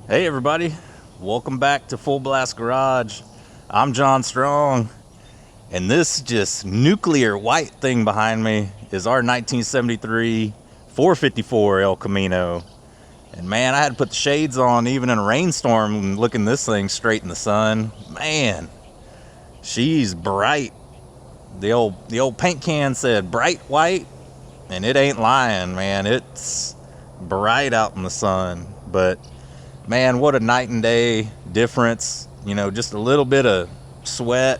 Hey everybody, welcome back to Full Blast Garage. I'm John Strong, and this just nuclear white thing behind me is our 1973 454 El Camino. And man, I had to put the shades on even in a rainstorm and looking this thing straight in the sun. Man, she's bright. The old paint can said bright white, and it ain't lying, man. It's bright out in the sun, but man, what a night and day difference. You know, just a little bit of sweat,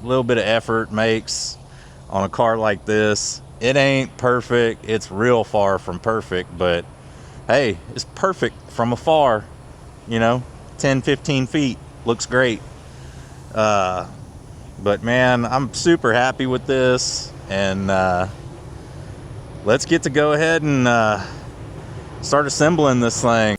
a little bit of effort makes on a car like this. It ain't perfect. It's real far from perfect, but hey, it's perfect from afar. You know, 10, 15 feet. Looks great. But man, I'm super happy with this. And let's get to go ahead and start assembling this thing.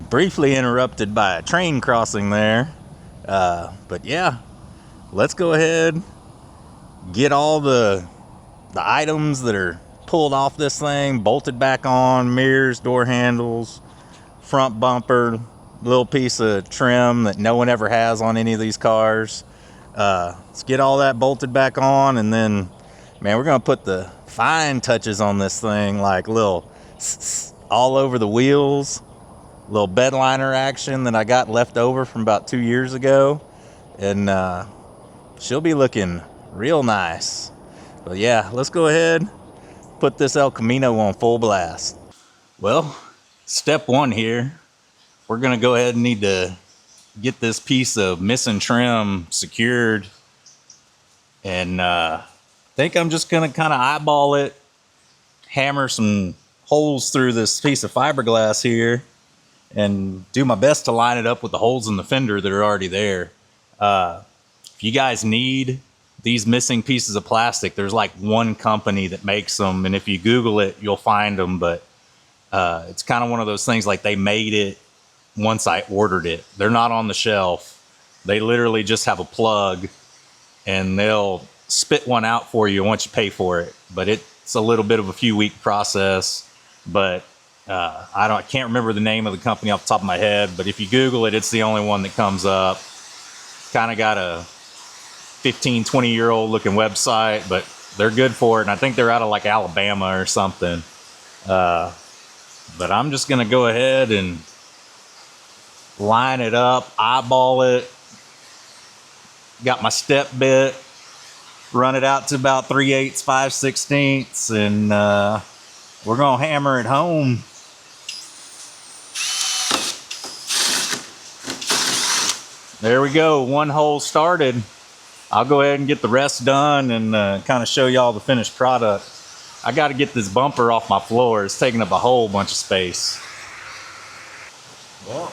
Briefly interrupted by a train crossing there. But yeah, let's go ahead, get all the items that are pulled off this thing, bolted back on, mirrors, door handles, front bumper, little piece of trim that no one ever has on any of these cars. Let's get all that bolted back on, and then, man, we're gonna put the fine touches on this thing, like little all over the wheels, little Bedliner action that I got left over from about 2 years ago, and she'll be looking real nice. But yeah, let's go ahead, put this El Camino on full blast. Well, step one here, we're gonna go ahead and need to get this piece of missing trim secured, and I think I'm just gonna kind of eyeball it, hammer some holes through this piece of fiberglass here, and do my best to line it up with the holes in the fender that are already there. If you guys need these missing pieces of plastic, there's like one company that makes them, and if you Google it, you'll find them, but it's kind of one of those things, like they made it once I ordered it. They're not on the shelf. They literally just have a plug, and they'll spit one out for you once you pay for it. But it's a little bit of a few week process, but I can't remember the name of the company off the top of my head, but if you Google it, it's the only one that comes up. Kind of got a 15, 20-year-old looking website, but they're good for it, and I think they're out of like Alabama or something. But I'm just going to go ahead and line it up, eyeball it. Got my step bit, run it out to about 3/8, 5/16, and we're going to hammer it home. There we go, one hole started. I'll go ahead and get the rest done and kind of show y'all the finished product. I got to get this bumper off my floor. It's taking up a whole bunch of space. Well,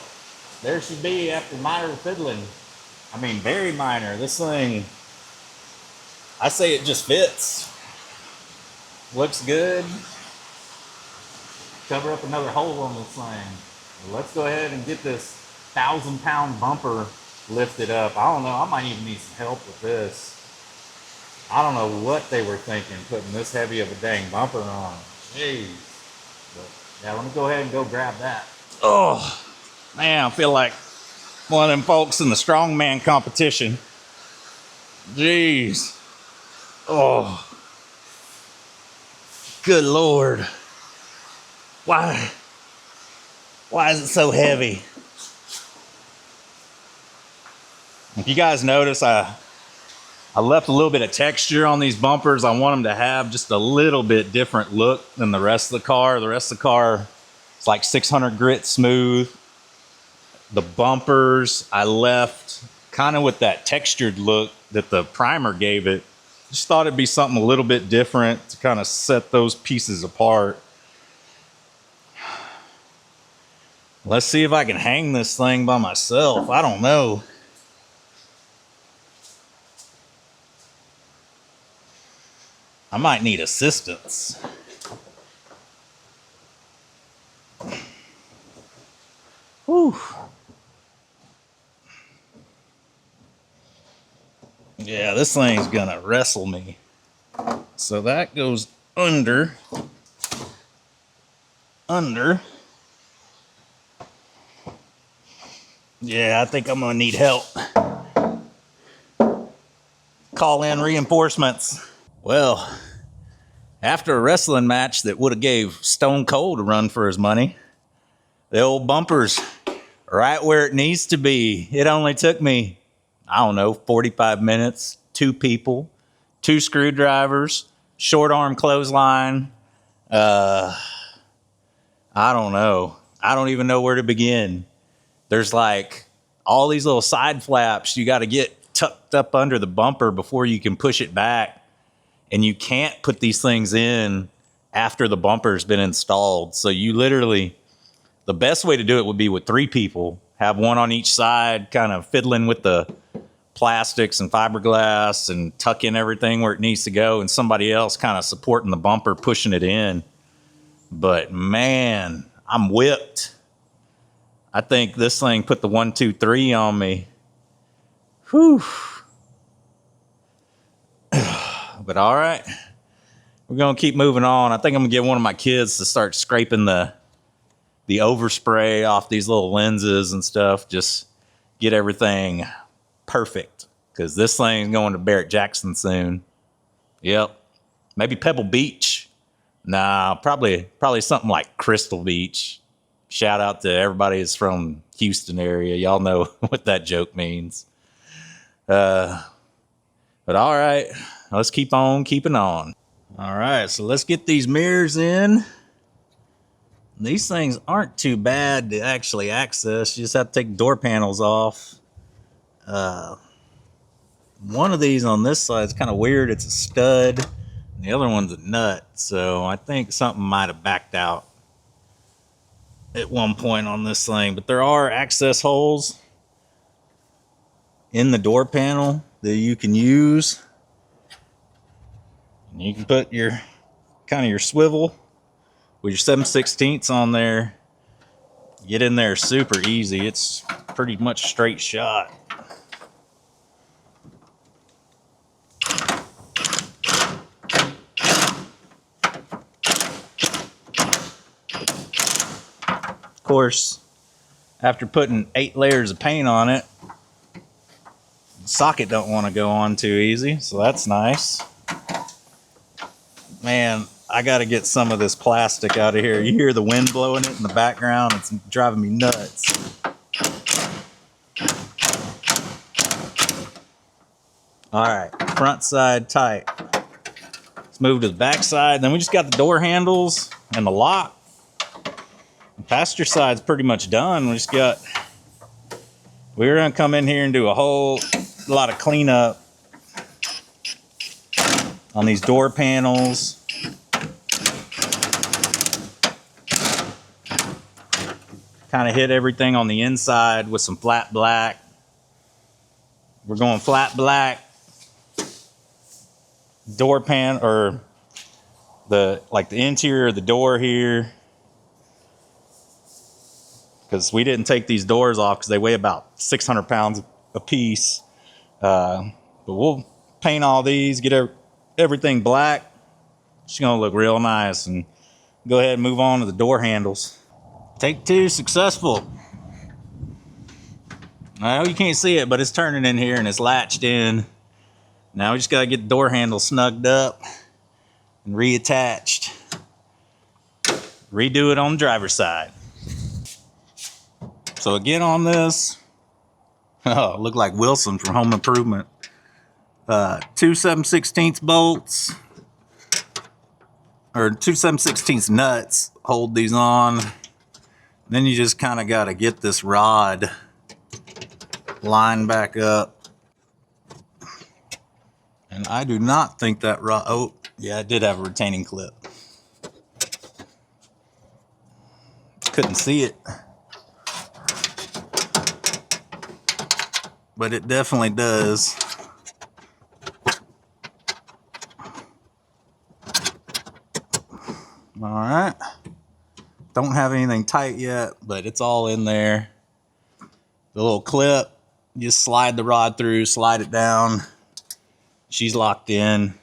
there she be after minor fiddling. I mean, very minor. This thing, I say it just fits. Looks good. Cover up another hole on this thing. Let's go ahead and get this 1,000-pound bumper lifted up. I don't know, I might even need some help with this. I don't know what they were thinking putting this heavy of a dang bumper on. Jeez. But yeah, let me go ahead and go grab that. Oh, man, I feel like one of them folks in the strongman competition. Jeez. Oh. Good Lord. Why is it so heavy? If you guys notice, I left a little bit of texture on these bumpers. I want them to have just a little bit different look than the rest of the car. The rest of the car is like 600 grit smooth. The bumpers I left kind of with that textured look that the primer gave it. Just thought it'd be something a little bit different to kind of set those pieces apart. Let's see if I can hang this thing by myself. I don't know. I might need assistance. Whew. Yeah, this thing's gonna wrestle me. So that goes under. Yeah, I think I'm gonna need help. Call in reinforcements. Well, after a wrestling match that would have gave Stone Cold a run for his money, the old bumper's right where it needs to be. It only took me, I don't know, 45 minutes, 2 people, 2 screwdrivers, short arm clothesline. I don't know. I don't even know where to begin. There's like all these little side flaps you got to get tucked up under the bumper before you can push it back. And you can't put these things in after the bumper's been installed. So you literally, the best way to do it would be with 3 people. Have one on each side, kind of fiddling with the plastics and fiberglass and tuck in everything where it needs to go, and somebody else kind of supporting the bumper, pushing it in. But man, I'm whipped. I think this thing put the 1, 2, 3 on me. Whew. But all right, we're going to keep moving on. I think I'm going to get one of my kids to start scraping the overspray off these little lenses and stuff. Just get everything perfect, because this thing's going to Barrett-Jackson soon. Yep. Maybe Pebble Beach. Nah, probably something like Crystal Beach. Shout out to everybody that's from Houston area. Y'all know what that joke means. But all right, let's keep on keeping on. All right, so let's get these mirrors in. These things aren't too bad to actually access. You just have to take door panels off. One of these on this side is kind of weird. It's a stud. And the other one's a nut. So I think something might have backed out at one point on this thing. But there are access holes in the door panel that you can use. And you can put your kind of your swivel with your 7/16 on there. Get in there super easy. It's pretty much straight shot. Of course, after putting 8 layers of paint on it, the socket don't want to go on too easy, so that's nice. Man, I got to get some of this plastic out of here. You hear the wind blowing it in the background. It's driving me nuts. All right, front side tight. Let's move to the back side. Then we just got the door handles and the lock. The passenger side's pretty much done. We're going to come in here and do a whole lot of cleanup on these door panels. Kind of hit everything on the inside with some flat black. We're going flat black. Door pan, or the interior of the door here. Because we didn't take these doors off because they weigh about 600 pounds a piece. But we'll paint all these, get everything black. It's going to look real nice. And go ahead and move on to the door handles. Take 2 successful. I know you can't see it, but it's turning in here and it's latched in. Now we just got to get the door handle snugged up and reattached. Redo it on the driver's side. So again on this, look like Wilson from Home Improvement. 2 7/16 bolts, or 2 7/16 nuts hold these on. Then you just kind of got to get this rod lined back up. And I do not think that rod, oh yeah, it did have a retaining clip. Couldn't see it. But it definitely does. All right. Don't have anything tight yet, but it's all in there. The little clip, you just slide the rod through, slide it down. She's locked in.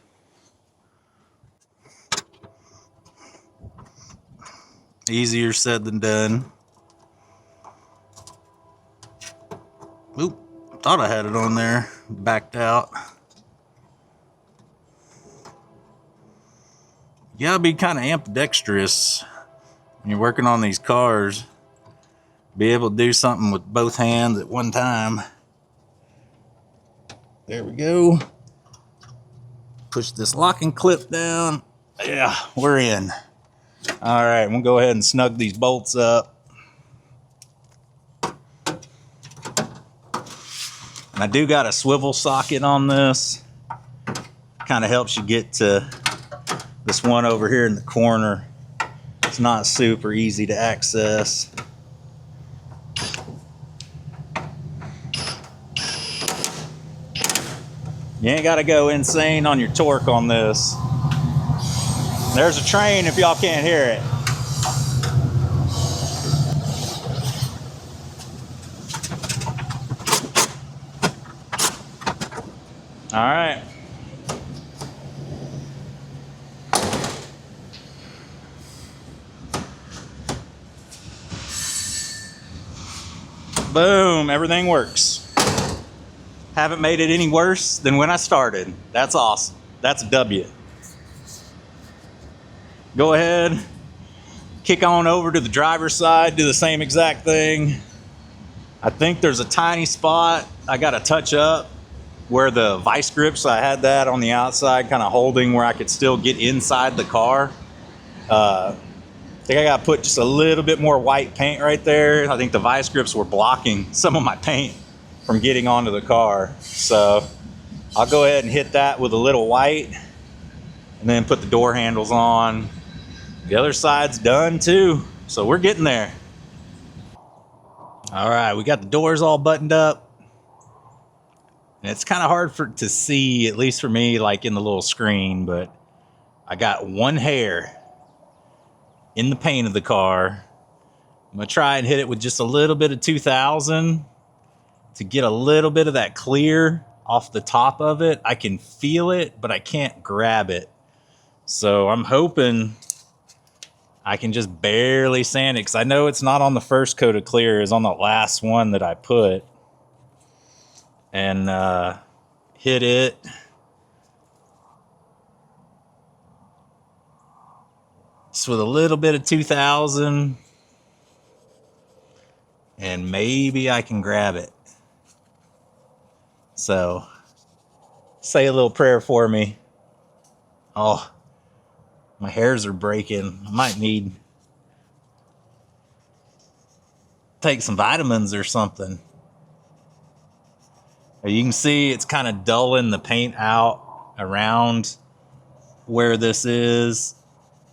Easier said than done. Oop, thought I had it on there. Backed out. You gotta be kind of ambidextrous when you're working on these cars. Be able to do something with both hands at one time. There we go. Push this locking clip down. Yeah, we're in. All right, we'll go ahead and snug these bolts up. And I do got a swivel socket on this. Kind of helps you get to this one over here in the corner. It's not super easy to access. You ain't got to go insane on your torque on this. There's a train if y'all can't hear it. All right. Boom, everything works. Haven't made it any worse than when I started. That's awesome. That's a W. Go ahead, kick on over to the driver's side, do the same exact thing. I think there's a tiny spot I got to touch up where the vice grips, I had that on the outside kind of holding where I could still get inside the car. I think I got to put just a little bit more white paint right there. I think the vice grips were blocking some of my paint from getting onto the car. So I'll go ahead and hit that with a little white and then put the door handles on. The other side's done too. So we're getting there. All right, we got the doors all buttoned up. And it's kind of hard to see, at least for me, like in the little screen, but I got one hair in the paint of the car. I'm gonna try and hit it with just a little bit of 2000 to get a little bit of that clear off the top of it. I can feel it, but I can't grab it. So I'm hoping I can just barely sand it, because I know it's not on the first coat of clear, it's on the last one that I put. And hit it. Just with a little bit of 2000. And maybe I can grab it. So, say a little prayer for me. Oh, my hairs are breaking. I might need to take some vitamins or something. You can see it's kind of dulling the paint out around where this is.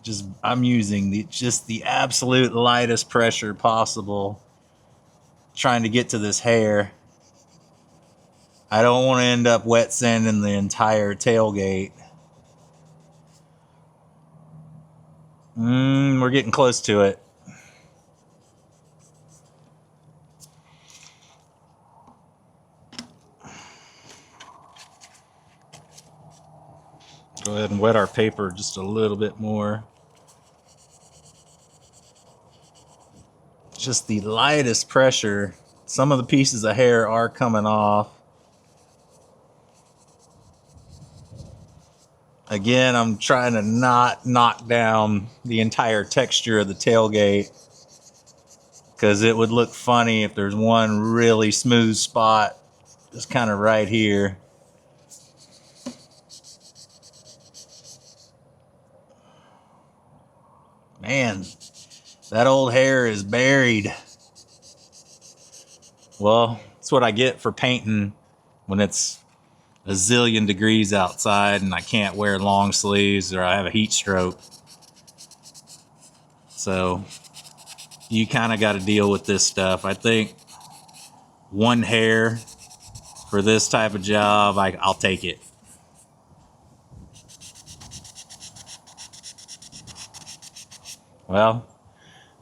Just I'm using the absolute lightest pressure possible, trying to get to this hair. I don't want to end up wet sanding the entire tailgate. We're getting close to it. Go ahead and wet our paper just a little bit more. Just the lightest pressure. Some of the pieces of hair are coming off. Again, I'm trying to not knock down the entire texture of the tailgate, because it would look funny if there's one really smooth spot just kind of right here. Man, that old hair is buried. Well, that's what I get for painting when it's a zillion degrees outside and I can't wear long sleeves or I have a heat stroke. So you kind of got to deal with this stuff. I think one hair for this type of job, I'll take it. Well,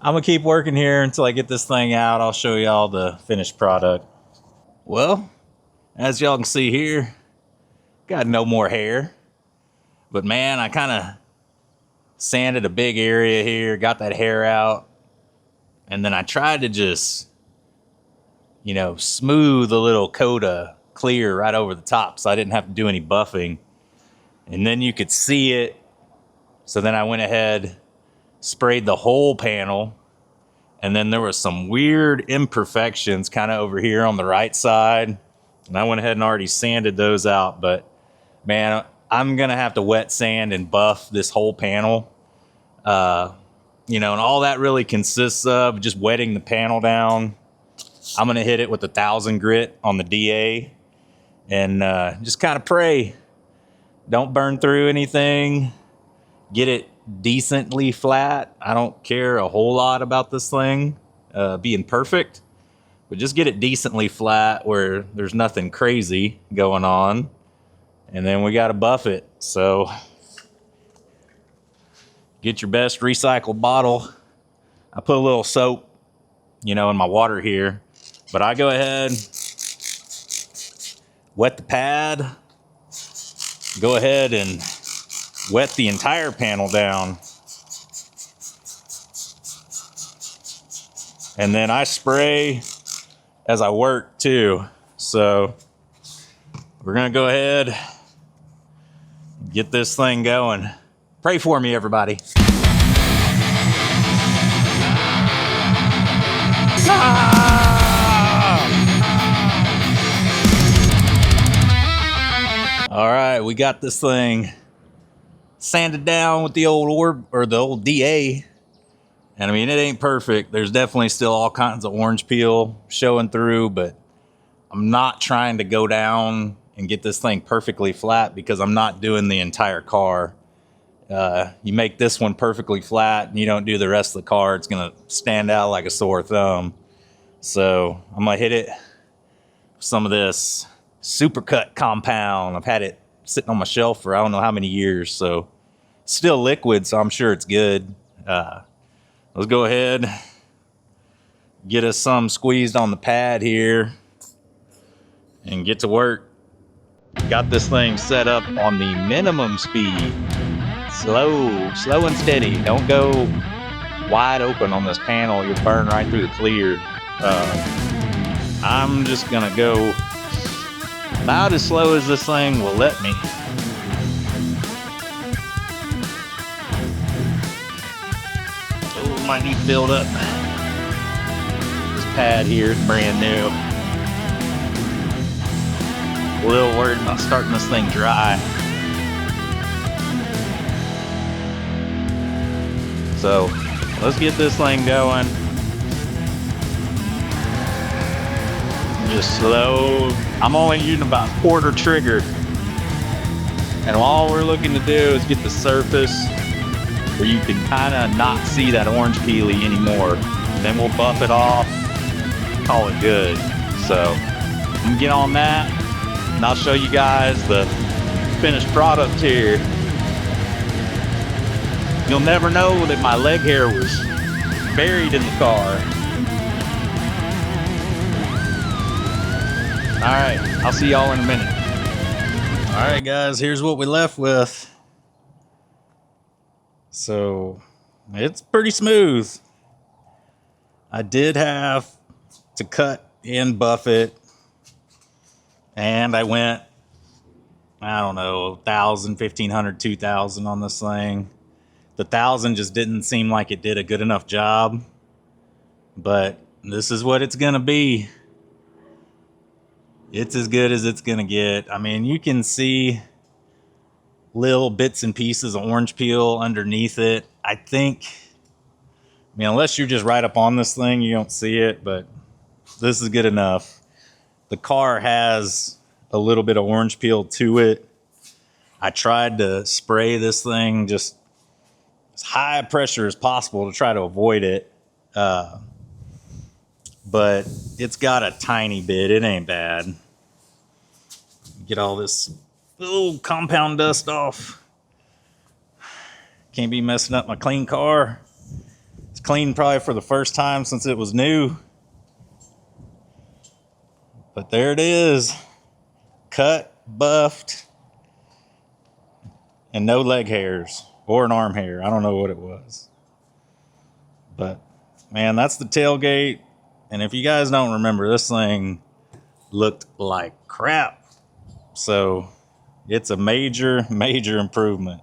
I'm gonna keep working here until I get this thing out. I'll show y'all the finished product. Well, as y'all can see here, got no more hair. But man, I kind of Sanded a big area here, got that hair out. And then I tried to just, you know, smooth a little coat of clear right over the top so I didn't have to do any buffing. And then you could see it. So then I went ahead, sprayed the whole panel. And then there was some weird imperfections kind of over here on the right side. And I went ahead and already sanded those out. But man, I'm going to have to wet sand and buff this whole panel. You know, and all that really consists of just wetting the panel down. I'm going to hit it with 1,000 grit on the DA and just kind of pray. Don't burn through anything. Get it decently flat. I don't care a whole lot about this thing being perfect, but just get it decently flat where there's nothing crazy going on. And then we got to buff it. So get your best recycled bottle. I put a little soap, you know, in my water here, but I go ahead, wet the pad, go ahead and wet the entire panel down. And then I spray as I work too. So we're going to go ahead, get this thing going. Pray for me, everybody. All right, we got this thing sanded down with the old orb or the old DA. And I mean, it ain't perfect. There's definitely still all kinds of orange peel showing through, but I'm not trying to go down and get this thing perfectly flat because I'm not doing the entire car. You make this one perfectly flat and you don't do the rest of the car, it's gonna stand out like a sore thumb. So I'm gonna hit it with some of this Supercut compound. I've had it sitting on my shelf for I don't know how many years, so it's still liquid, so I'm sure it's good. Let's go ahead, get us some squeezed on the pad here and get to work. Got this thing set up on the minimum speed. Slow and steady. Don't go wide open on this panel. You'll burn right through the clear. I'm just gonna go about as slow as this thing will let me. Oh, might need to build up. This pad here is brand new. A little worried about starting this thing dry. So let's get this thing going. Just slow. I'm only using about quarter trigger. And all we're looking to do is get the surface where you can kind of not see that orange peely anymore. Then we'll buff it off, call it good. So I'm gonna get on that and I'll show you guys the finished product here. You'll never know that my leg hair was buried in the car. All right, I'll see y'all in a minute. All right, guys, here's what we left with. So it's pretty smooth. I did have to cut and buff it. And I went, I don't know, 1,000, 1,500, 2,000 on this thing. The 1,000 just didn't seem like it did a good enough job. But this is what it's going to be. It's as good as it's going to get. I mean, you can see little bits and pieces of orange peel underneath it. I think, I mean, unless you're just right up on this thing, you don't see it, but this is good enough. The car has a little bit of orange peel to it. I tried to spray this thing just as high pressure as possible to try to avoid it. But it's got a tiny bit. It ain't bad. Get all this little compound dust off. Can't be messing up my clean car. It's clean probably for the first time since it was new. But there it is. Cut, buffed, and no leg hairs. or an arm hair. I don't know what it was. But, man, that's the tailgate. And if you guys don't remember, this thing looked like crap. So it's a major, major improvement.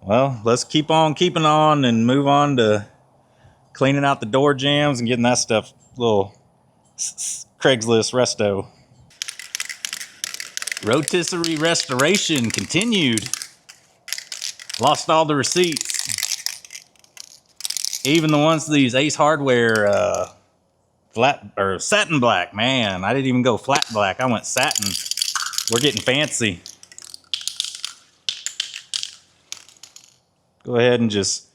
Well, let's keep on keeping on and move on to cleaning out the door jambs and getting that stuff little Craigslist resto. Rotisserie restoration continued. Lost all the receipts. Even the ones these Ace Hardware flat or satin black. Man, I didn't even go flat black. I went satin. We're getting fancy. Go ahead and just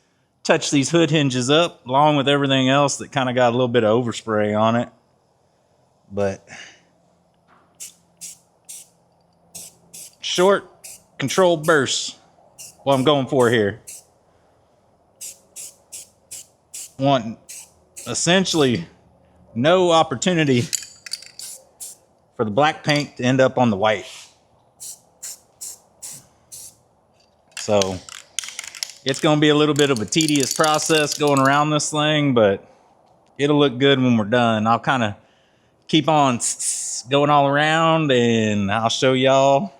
touch these hood hinges up along with everything else that kind of got a little bit of overspray on it. But short, controlled bursts. What I'm going for here. Want essentially no opportunity for the black paint to end up on the white. So it's going to be a little bit of a tedious process going around this thing, but it'll look good when we're done. I'll kind of keep on going all around and I'll show y'all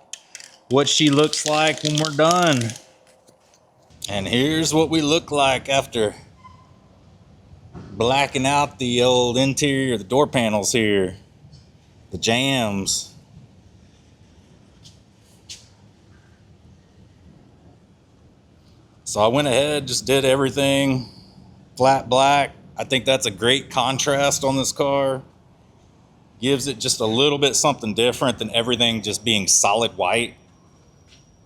what she looks like when we're done. And here's what we look like after blacking out the old interior, the door panels here, the jambs. So I went ahead, just did everything flat black. I think that's a great contrast on this car. Gives it just a little bit something different than everything just being solid white.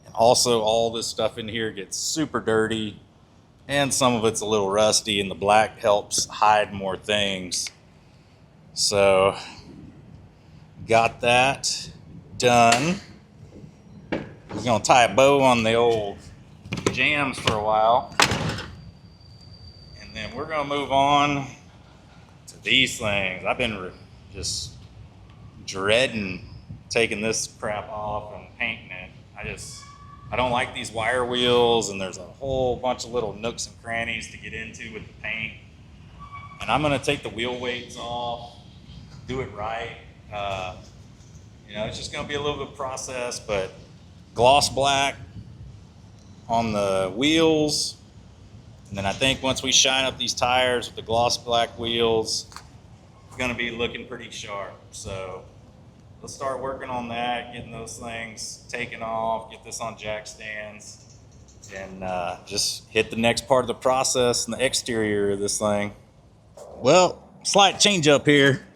And also all this stuff in here gets super dirty and some of it's a little rusty, and the black helps hide more things. So got that done. We're gonna tie a bow on the old jambs for a while, and then we're gonna move on to these things. I've been just dreading taking this crap off and painting it. I don't like these wire wheels, and there's a whole bunch of little nooks and crannies to get into with the paint. And I'm gonna take the wheel weights off, do it right. It's just gonna be a little bit of process, but gloss black on the wheels. And then I think once we shine up these tires with the gloss black wheels, it's gonna be looking pretty sharp. So let's start working on that, getting those things taken off, get this on jack stands, and just hit the next part of the process in the exterior of this thing. Well, slight change up here.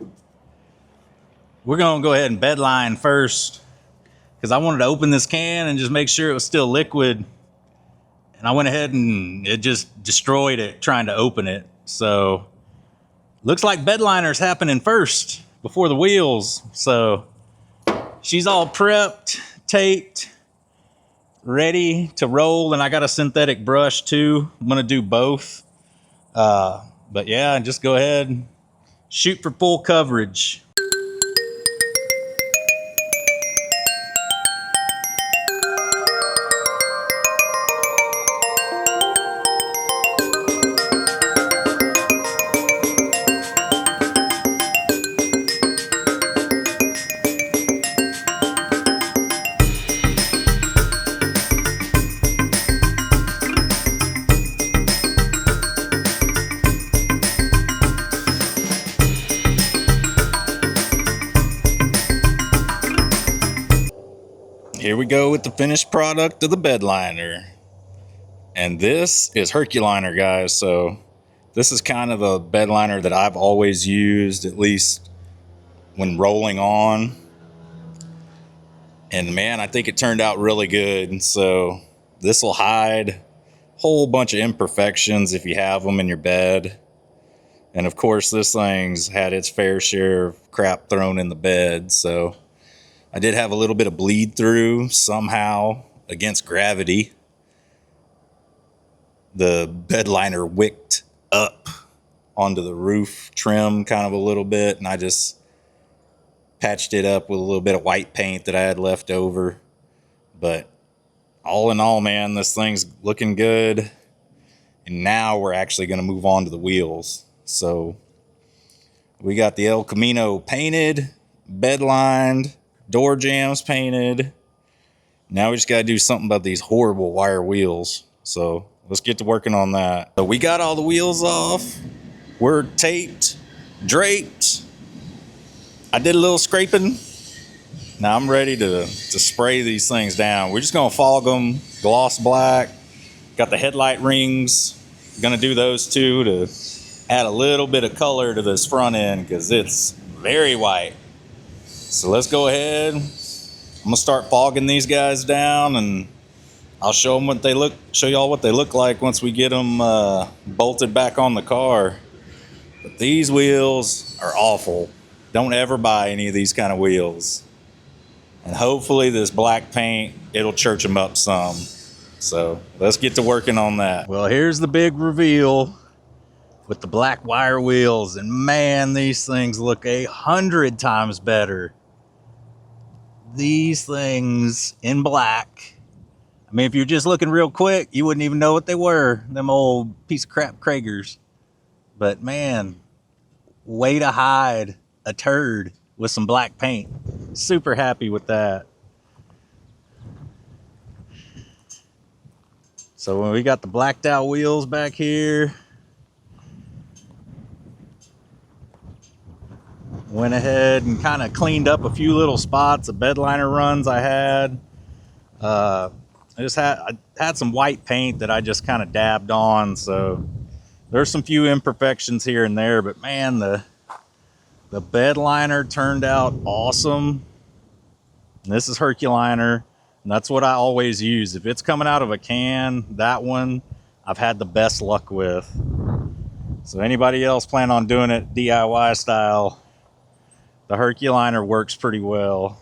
We're gonna go ahead and bedline first because I wanted to open this can and just make sure it was still liquid. And I went ahead and it just destroyed it trying to open it. So looks like bedliner's happening first before the wheels. So she's all prepped, taped, ready to roll. And I got a synthetic brush too. I'm gonna do both. But yeah, just go ahead and shoot for full coverage. Here we go with the finished product of the Bedliner. And this is Herculiner, guys. So this is kind of the Bedliner that I've always used, at least when rolling on. And man, I think it turned out really good. So this will hide a whole bunch of imperfections if you have them in your bed. And of course, this thing's had its fair share of crap thrown in the bed. So I did have a little bit of bleed through somehow against gravity. The Bedliner wicked up onto the roof trim kind of a little bit, and I just patched it up with a little bit of white paint that I had left over. But all in all, man, this thing's looking good. And now we're actually going to move on to the wheels. So we got the El Camino painted, bed lined, door jambs painted. Now we just got to do something about these horrible wire wheels. So let's get to working on that. So we got all the wheels off. We're taped, draped. I did a little scraping. Now I'm ready to spray these things down. We're just gonna fog them, gloss black. Got the headlight rings. Gonna do those too to add a little bit of color to this front end because it's very white. So let's go ahead. I'm gonna start fogging these guys down, and I'll show y'all what they look like once we get them bolted back on the car. But these wheels are awful. Don't ever buy any of these kind of wheels. And hopefully this black paint, it'll church them up some. So let's get to working on that. Well, here's the big reveal with the black wire wheels. And man, these things look 100 times better. These things in black. I mean, if you're just looking real quick, you wouldn't even know what they were. Them old piece of crap Kragers. But man, way to hide a turd with some black paint. Super happy with that. So when we got the blacked out wheels back here, went ahead and kind of cleaned up a few little spots of bedliner runs I had. I had some white paint that I just kind of dabbed on, so there's some few imperfections here and there, but man, the bed liner turned out awesome. And this is Herculiner, and that's what I always use. If it's coming out of a can, that one I've had the best luck with. So anybody else plan on doing it DIY style, the Herculiner works pretty well.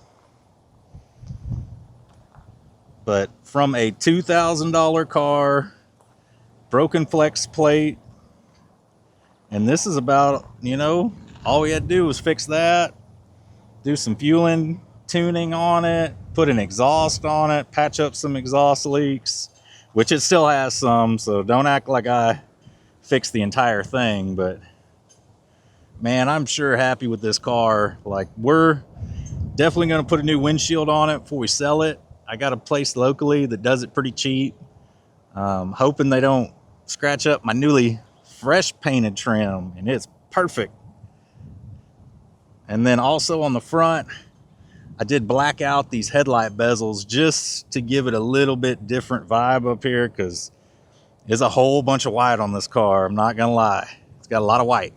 But from a $2,000 car, broken flex plate, and this is about, all we had to do was fix that, do some fueling, tuning on it, put an exhaust on it, patch up some exhaust leaks, which it still has some, so don't act like I fixed the entire thing. But man, I'm sure happy with this car. Like, we're definitely going to put a new windshield on it before we sell it. I got a place locally that does it pretty cheap. Hoping they don't scratch up my newly fresh painted trim, and it's perfect. And then also on the front, I did black out these headlight bezels just to give it a little bit different vibe up here, because there's a whole bunch of white on this car. I'm not gonna lie, it's got a lot of white,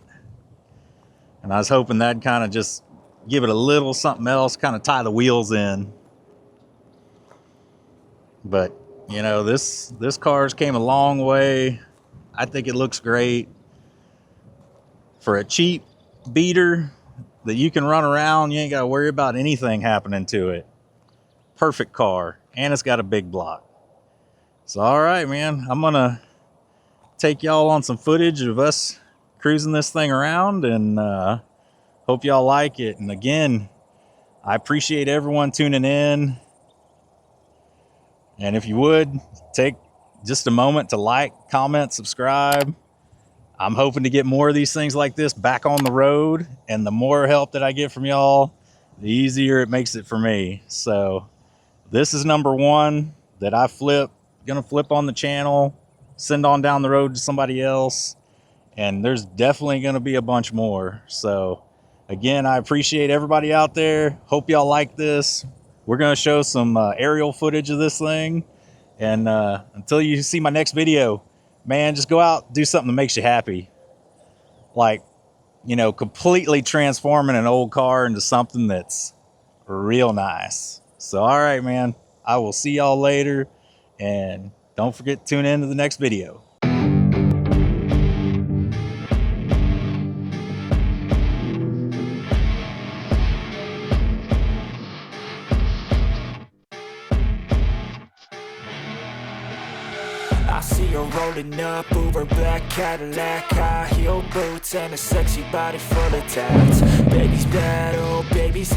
and I was hoping that'd kind of just give it a little something else, kind of tie the wheels in. But this car's came a long way. I think it looks great for a cheap beater that you can run around. You ain't got to worry about anything happening to it. Perfect car, and it's got a big block. So all right, man, I'm gonna take y'all on some footage of us cruising this thing around, and hope y'all like it. And again, I appreciate everyone tuning in. And if you would, take just a moment to like, comment, subscribe. I'm hoping to get more of these things like this back on the road. And the more help that I get from y'all, the easier it makes it for me. So this is number one that gonna flip on the channel, send on down the road to somebody else. And there's definitely gonna be a bunch more. So again, I appreciate everybody out there. Hope y'all like this. We're going to show some aerial footage of this thing. And until you see my next video, man, just go out, do something that makes you happy. Like, completely transforming an old car into something that's real nice. So, all right, man, I will see y'all later. And don't forget to tune in to the next video. I see her rolling up, Uber black Cadillac, high heel boots and a sexy body full of tats. Baby's bad, oh baby's